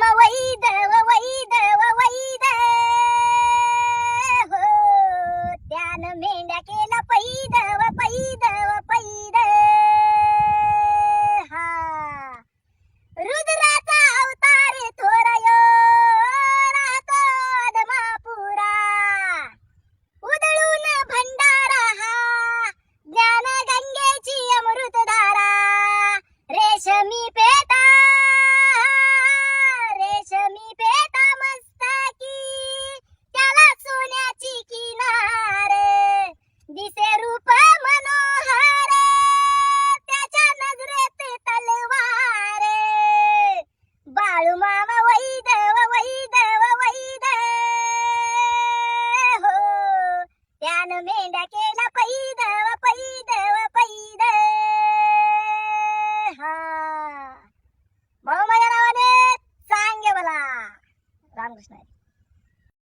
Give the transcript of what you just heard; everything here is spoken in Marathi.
मामा वैदव वैदव वैद हो, त्यानं मेंढ्या केला पैदव पैदव पैद. हा रुद्राचा अवतार थोरायो राहतो अधमापुरा, उधळून भंडारा हा ज्ञान गंगेची अमृतधारा. रेशमी पेटा रेशमी पेटा मस्तकी, त्याला सोन्याची किनार, दिसे रूप मनोहर, त्याच्या नजरेत तलवार. बाळू मामा वैदव वैदव वैद हो, त्यानं मेंढ्या केला पैदव पैदव पैद. हा भाऊ माझ्या नावाने सांगे मला. रामकृष्ण.